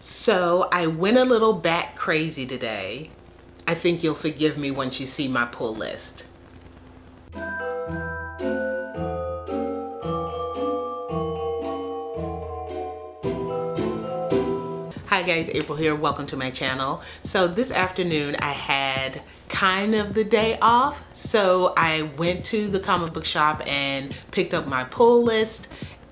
So I went a little bat crazy today. I think you'll forgive me once you see my pull list. Hi guys, April here. Welcome to my channel. So this afternoon I had kind of the day off. So I went to the comic book shop and picked up my pull list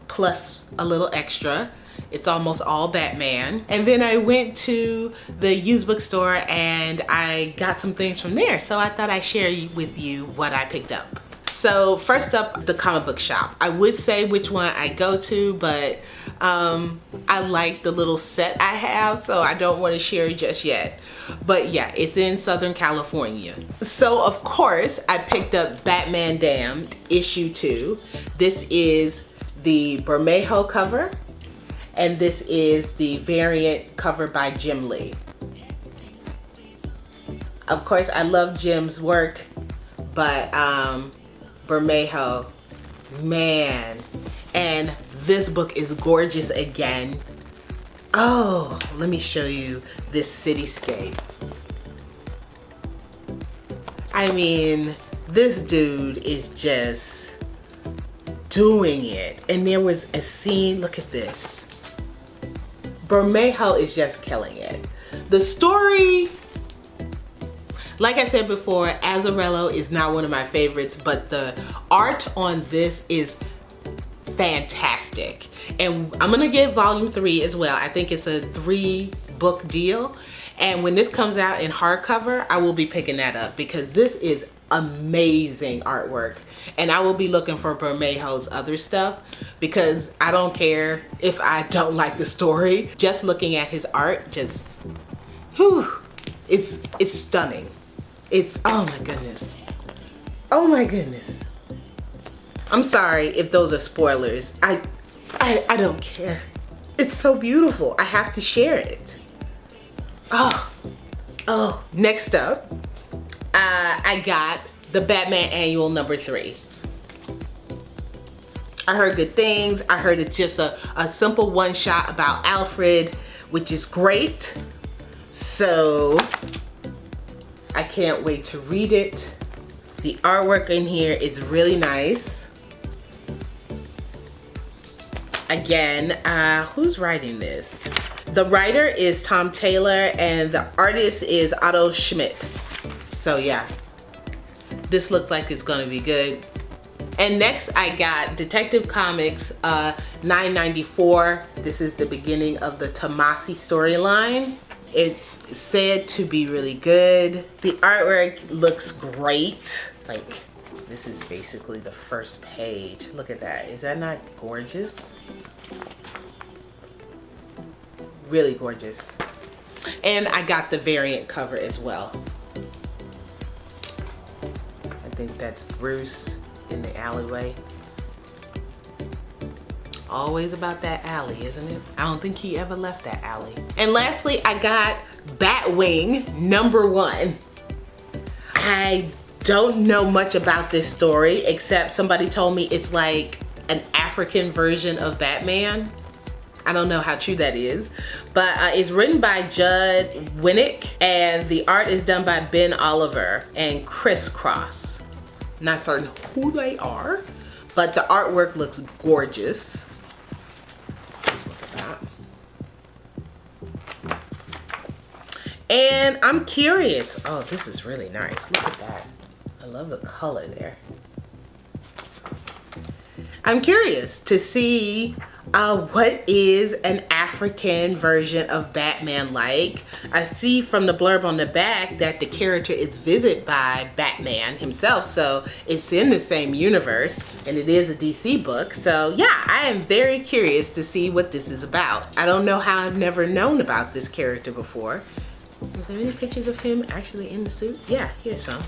plus a little extra. It's almost all Batman. And then I went to the used bookstore and I got some things from there. So I thought I'd share with you what I picked up. So first up, the comic book shop. I would say which one I go to, but I like the little set I have, so I don't want to share it just yet. But yeah, it's in Southern California. So of course, I picked up Batman Damned issue 2. This is the Bermejo cover, and this is the variant cover by Jim Lee. Of course, I love Jim's work, but Bermejo, man. And this book is gorgeous again. Oh, let me show you this cityscape. I mean, this dude is just doing it. And there was a scene, look at this. Bermejo is just killing it. The story, like I said before, Azzarello is not one of my favorites, but the art on this is fantastic. And I'm gonna get volume 3 as well. I think it's a 3-book deal. And when this comes out in hardcover, I will be picking that up because this is amazing artwork. And I will be looking for Bermejo's other stuff because I don't care if I don't like the story. Just looking at his art, just, whew, it's stunning. It's, oh my goodness. Oh my goodness. I'm sorry if those are spoilers. I don't care. It's so beautiful. I have to share it. Oh, next up, I got the Batman Annual number 3. I heard good things. I heard it's just a simple one-shot about Alfred, which is great. So I can't wait to read it. The artwork in here is really nice. Again, who's writing this? The writer is Tom Taylor and the artist is Otto Schmidt. So yeah, this looked like it's gonna be good. And next I got Detective Comics 994. This is the beginning of the Tomasi storyline. It's said to be really good. The artwork looks great. Like, this is basically the first page. Look at that. Is that not gorgeous? Really gorgeous. And I got the variant cover as well. I think that's Bruce in the alleyway. Always about that alley, isn't it? I don't think he ever left that alley. And lastly, I got Batwing number 1. I don't know much about this story except somebody told me it's like an African version of Batman. I don't know how true that is, but it's written by Judd Winnick and the art is done by Ben Oliver and Chris Cross. Not certain who they are, but the artwork looks gorgeous. Let's look at that. And I'm curious. Oh, this is really nice. Look at that. I love the color there. I'm curious to see what is an African version of Batman like. I see from the blurb on the back that the character is visited by Batman himself, so it's in the same universe and it is a DC book. So yeah, I am very curious to see what this is about. I don't know how I've never known about this character before. Is there any pictures of him actually in the suit? Yeah, here's some.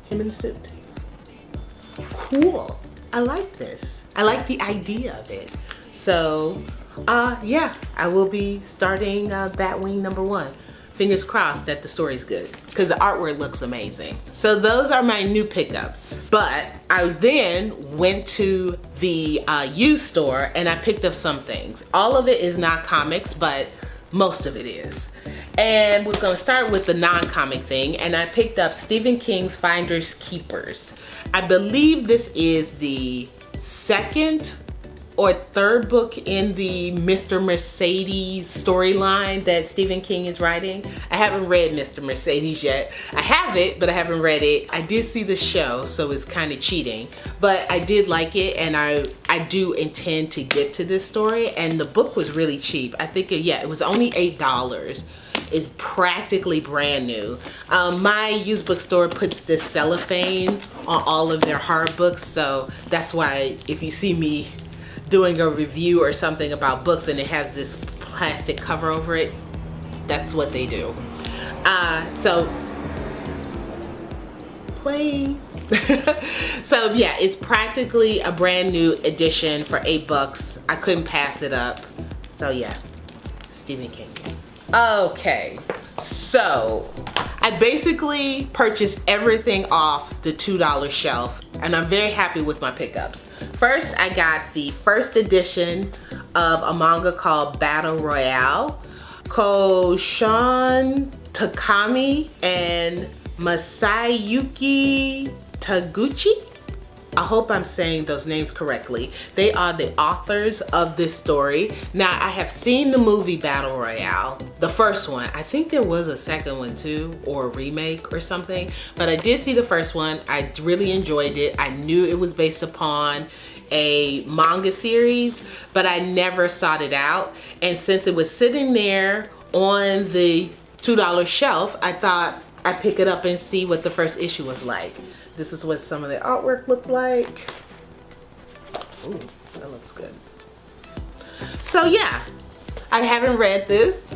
Him in the suit. Cool. I like this. I like the idea of it. So yeah, I will be starting Batwing number 1. fingers crossed that the story's good because the artwork looks amazing. So those are my new pickups. But I then went to the used store and I picked up some things. All of it is not comics, but most of it is. And we're gonna start with the non-comic thing, and I picked up Stephen King's Finders Keepers. I believe this is the second or third book in the Mr. Mercedes storyline that Stephen King is writing. I haven't read Mr. Mercedes yet. I have it, but I haven't read it. I did see the show, so it's kind of cheating, but I did like it, and I do intend to get to this story, and the book was really cheap. I think, yeah, it was only $8. It's practically brand new. My used bookstore puts this cellophane on all of their hard books, so that's why if you see me doing a review or something about books and it has this plastic cover over it, that's what they do. So playing. So yeah, it's practically a brand new edition for $8. I couldn't pass it up. So yeah, Stephen King. Okay, so I basically purchased everything off the $2 shelf, and I'm very happy with my pickups. First, I got the first edition of a manga called Battle Royale. Koshan Takami and Masayuki Taguchi. I hope I'm saying those names correctly. They are the authors of this story. Now, I have seen the movie Battle Royale, the first one. I think there was a second one too, or a remake or something, but I did see the first one. I really enjoyed it. I knew it was based upon a manga series, but I never sought it out. And since it was sitting there on the $2 shelf, I thought I'd pick it up and see what the first issue was like. This is what some of the artwork looked like. Ooh, that looks good. So yeah, I haven't read this,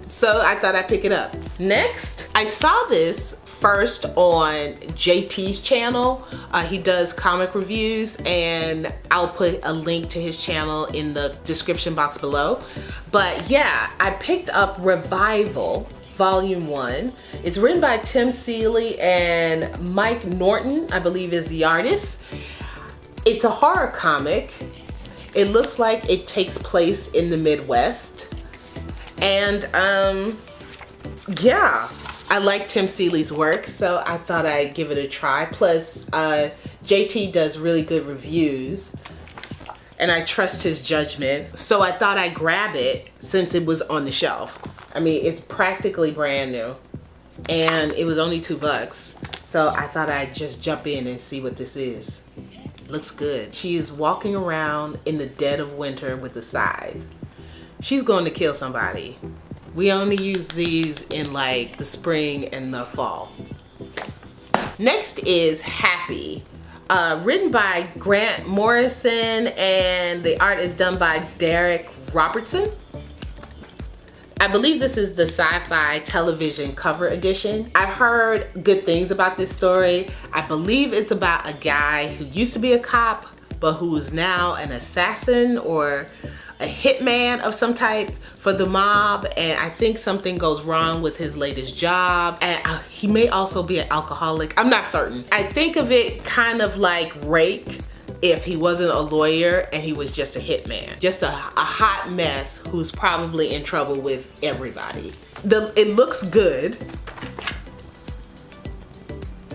so I thought I'd pick it up. Next, I saw this first on JT's channel. He does comic reviews, and I'll put a link to his channel in the description box below. But yeah, I picked up Revival Volume 1. It's written by Tim Seeley and Mike Norton, I believe is the artist. It's a horror comic. It looks like it takes place in the Midwest. And yeah, I like Tim Seeley's work, so I thought I'd give it a try. Plus, JT does really good reviews, and I trust his judgment. So I thought I'd grab it since it was on the shelf. I mean, it's practically brand new, and it was only $2. So I thought I'd just jump in and see what this is. Looks good. She is walking around in the dead of winter with a scythe. She's going to kill somebody. We only use these in like the spring and the fall. Next is Happy, written by Grant Morrison, and the art is done by Derek Robertson. I believe this is the sci-fi television cover edition. I've heard good things about this story. I believe it's about a guy who used to be a cop, but who is now an assassin or a hitman of some type for the mob, and I think something goes wrong with his latest job, and he may also be an alcoholic. I'm not certain. I think of it kind of like Rake, if he wasn't a lawyer and he was just a hitman. Just a hot mess who's probably in trouble with everybody. It looks good.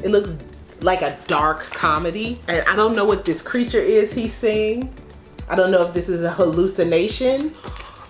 It looks like a dark comedy. And I don't know what this creature is he's seeing. I don't know if this is a hallucination,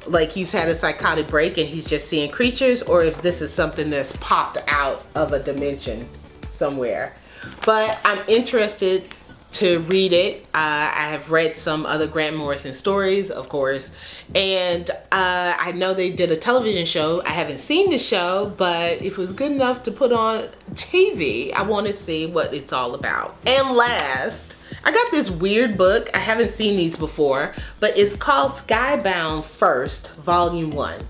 like he's had a psychotic break and he's just seeing creatures, or if this is something that's popped out of a dimension somewhere. But I'm interested to read it. I have read some other Grant Morrison stories, of course, and I know they did a television show. I haven't seen the show, but if it was good enough to put on TV, I want to see what it's all about. And last, I got this weird book. I haven't seen these before, but it's called Skybound First, Volume 1.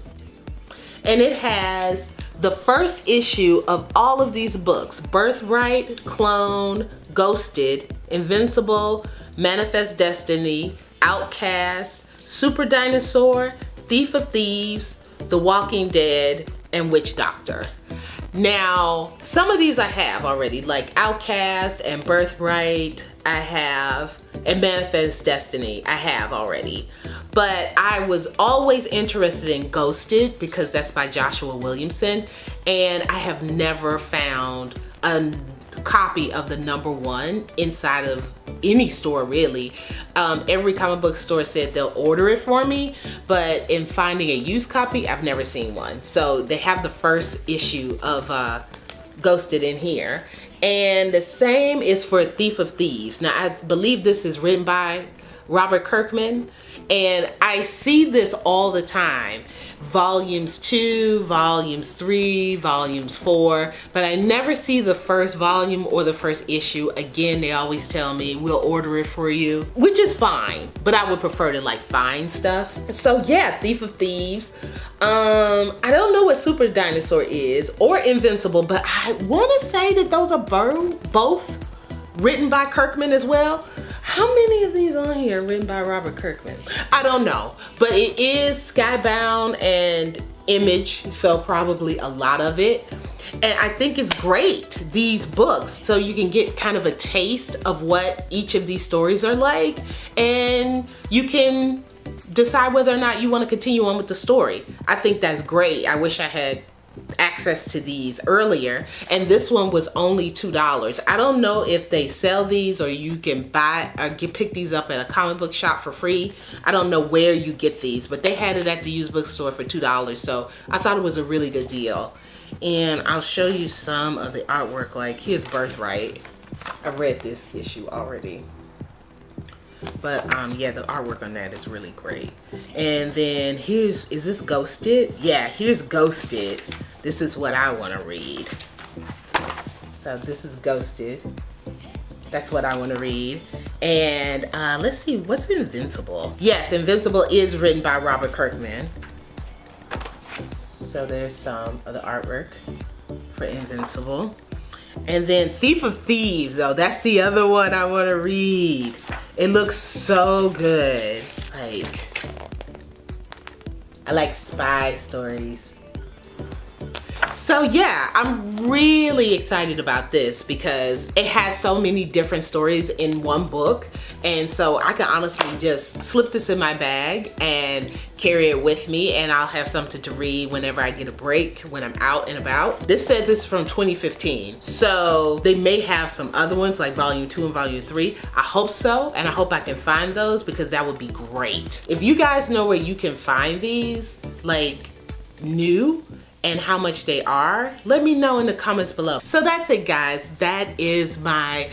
And it has the first issue of all of these books: Birthright, Clone, Ghosted, Invincible, Manifest Destiny, Outcast, Super Dinosaur, Thief of Thieves, The Walking Dead, and Witch Doctor. Now, some of these I have already, like Outcast and Birthright, I have, and Manifest Destiny, I have already. But I was always interested in Ghosted because that's by Joshua Williamson, and I have never found a copy of the #1 inside of any store really. Every comic book store said they'll order it for me, but in finding a used copy, I've never seen one. So they have the first issue of Ghosted in here. And the same is for Thief of Thieves. Now I believe this is written by Robert Kirkman, and I see this all the time. Volumes 2, volumes 3, volumes 4, but I never see the first volume or the first issue. Again, they always tell me we'll order it for you, which is fine, but I would prefer to like find stuff. So yeah, Thief of Thieves. I don't know what Super Dinosaur is or Invincible, but I want to say that those are both written by Kirkman as well. How many of these on here are written by Robert Kirkman? I don't know, but it is Skybound and Image, so probably a lot of it. And I think it's great, these books, so you can get kind of a taste of what each of these stories are like, and you can decide whether or not you want to continue on with the story. I think that's great. I wish I had access to these earlier, and this one was only $2. I don't know if they sell these or you can buy or pick these up at a comic book shop for free. I don't know where you get these, but they had it at the used bookstore for $2, so I thought it was a really good deal. And I'll show you some of the artwork. Like here's Birthright. I read this issue already, but yeah, the artwork on that is really great. And then is this Ghosted? Yeah, here's Ghosted. This is what I want to read. So this is Ghosted. That's what I want to read. And let's see, what's Invincible? Yes, Invincible is written by Robert Kirkman. So there's some of the artwork for Invincible. And then Thief of Thieves, though, that's the other one I want to read. It looks so good. Like, I like spy stories. So yeah, I'm really excited about this because it has so many different stories in one book. And so I can honestly just slip this in my bag and carry it with me, and I'll have something to read whenever I get a break, when I'm out and about. This says it's from 2015. So they may have some other ones like volume 2 and volume 3. I hope so, and I hope I can find those because that would be great. If you guys know where you can find these, like new, and how much they are, let me know in the comments below. So that's it, guys. That is my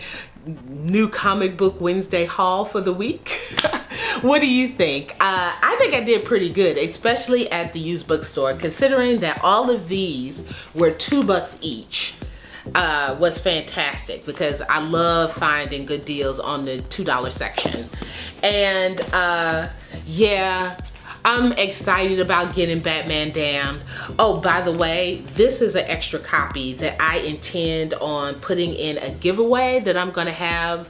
new comic book Wednesday haul for the week. What do you think? I think I did pretty good, especially at the used bookstore, considering that all of these were $2 each. Was fantastic because I love finding good deals on the $2 section. And yeah, I'm excited about getting Batman Damned. Oh, by the way, this is an extra copy that I intend on putting in a giveaway that I'm gonna have.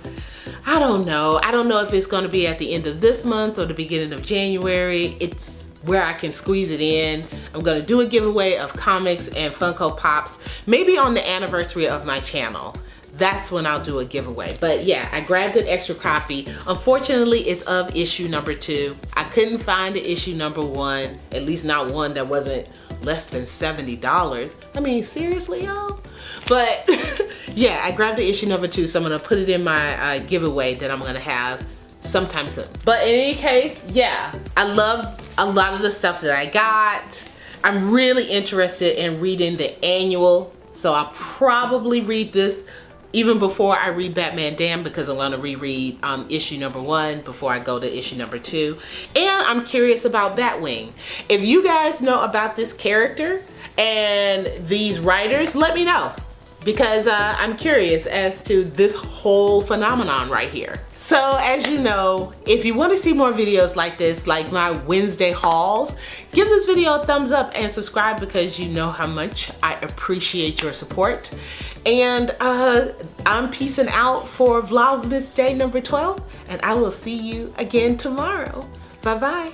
I don't know if it's gonna be at the end of this month or the beginning of January. It's where I can squeeze it in. I'm gonna do a giveaway of comics and Funko Pops, maybe on the anniversary of my channel. That's when I'll do a giveaway. But yeah, I grabbed an extra copy. Unfortunately, it's of issue number 2. I couldn't find the issue number 1, at least not one that wasn't less than $70. I mean, seriously, y'all? But yeah, I grabbed the issue number 2, so I'm gonna put it in my giveaway that I'm gonna have sometime soon. But in any case, yeah, I love a lot of the stuff that I got. I'm really interested in reading the annual, so I'll probably read this even before I read Batman Damned, because I'm gonna reread issue number 1 before I go to issue number 2. And I'm curious about Batwing. If you guys know about this character and these writers, let me know, because I'm curious as to this whole phenomenon right here. So as you know, if you want to see more videos like this, like my Wednesday hauls, give this video a thumbs up and subscribe, because you know how much I appreciate your support. And I'm peacing out for Vlogmas day number 12, and I will see you again tomorrow. Bye-bye.